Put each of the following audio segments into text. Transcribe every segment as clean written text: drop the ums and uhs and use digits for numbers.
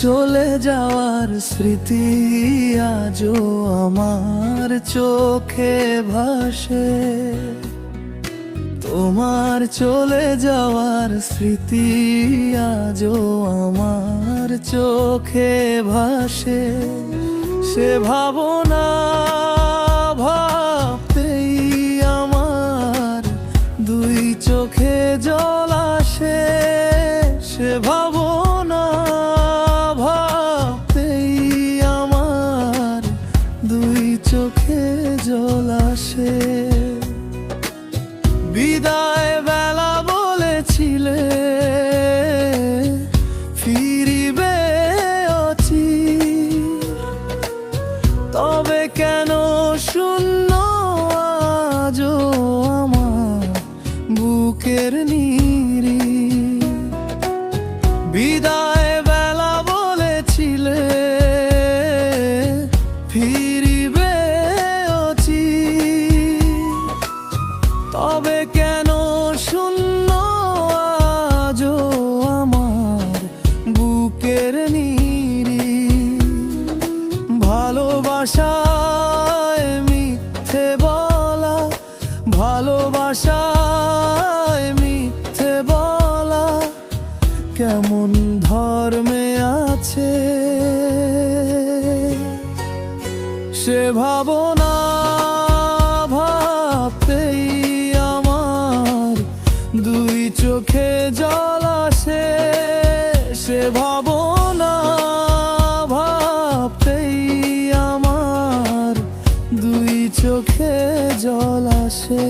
চলে যাওয়ার স্মৃতি আজও আমার চোখে ভাসে। তোমার চলে যাওয়ার স্মৃতি আজও আমার চোখে ভাসে। সে ভাবনা ভাবতেই আমার দুই চোখে জল আসে। সে ভাবনা ভাবতেই আমার দুই চোখে জল আসে। বিদায় বেলা বলেছিলে ফিরিবে অচির, তবে কেন শূন্য আজও আমার বুকের নিরিখ। বিদায় বেলা বলেছিলে ফিরিবে অচির, তবে কেন শূন্য আজও আমার বুকের নিরিখ। ভালোবাসায় মিথ্যে বলা, ভালোবাসায় মিথ্যে বলা কেমন ধর্মে আছে। সে ভাবনা ভাবতেই আমার দুই চোখে জল আসে। সে ভাবনা ভাবতেই আমার দুই চোখে জল আসে।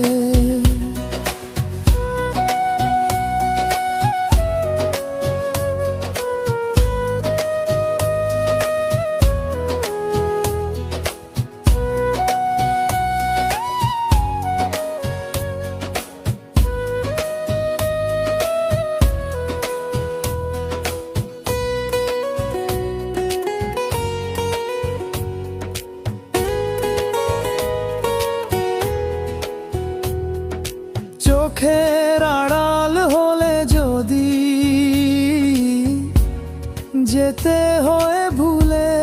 চোখের আড়াল হলে যদি যেতে হয় ভুলে,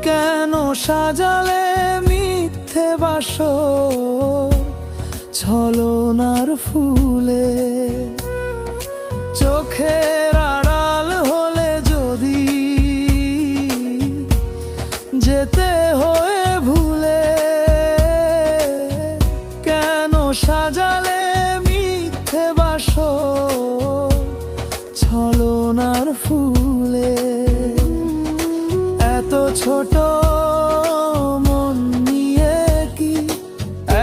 কেন সাজালে মিথ্যে বাসর ছলনার ফুলে। চোখের আড়াল হলে যদি যেতে হয় ভুলে, কেন সাজালে মিথ্যে বাসর ছলনার ফুলে। এত ছোট মন নিয়ে কি,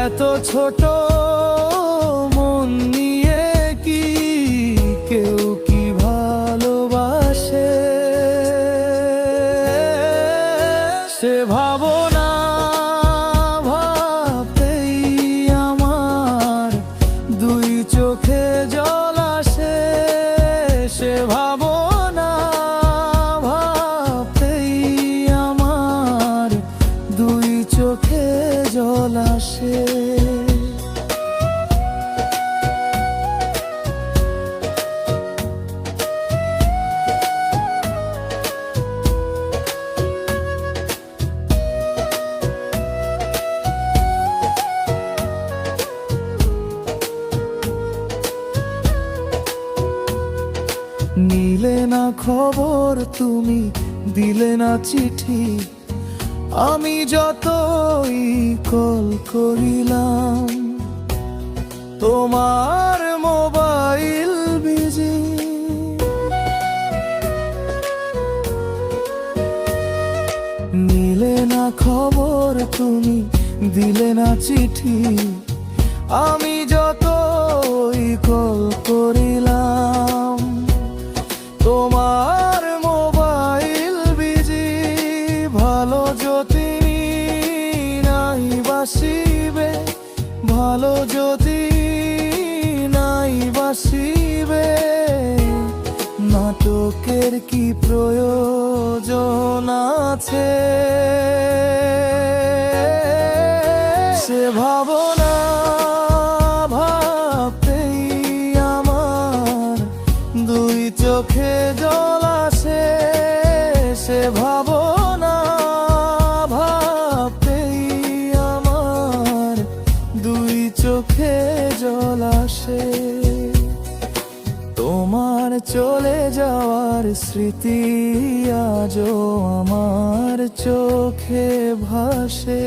এত ছোট মন নিয়ে কি কেউ কি ভালোবাসে। সে ভাবনা ভাবতেই আমার দুই চোখে জল আসে। সে ভাবনা ভাবতেই আমার দুই চোখে জল আসে। নিলে না খবর তুমি, দিলে না চিঠি, আমি যতই কল করিলাম তোমার মোবাইল বিজি। নিলে না খবর তুমি, দিলে না চিঠি, আমি যতই কল করিলাম তোমার মোবাইল বিজি। ভালো যদি নাই বাসিবে, ভালো যদি নাই বাসিবে, নাটকের কি প্রয়োজন আছে। সে ভাবনা ভাবতেই আমার দুই চোখে জল চোখে জল আসে। তোমার চলে যাওয়ার স্মৃতি আজও আমার চোখে ভাসে।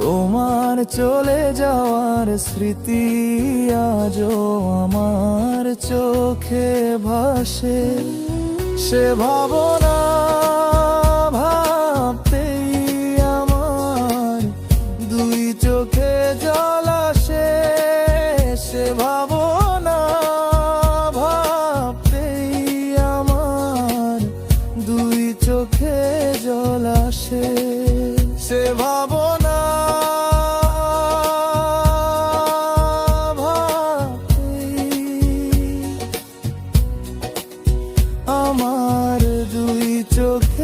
তোমার চলে যাওয়ার স্মৃতি আজও আমার চোখে ভাসে। সে ভাবনা ভাবতেই আমার দুই চোখে জল আসে। সে ভাবনা ভাবতেই আমার দুই চোখে জল আসে। সে ভাবনা ভাবতেই আমার দুই চোখে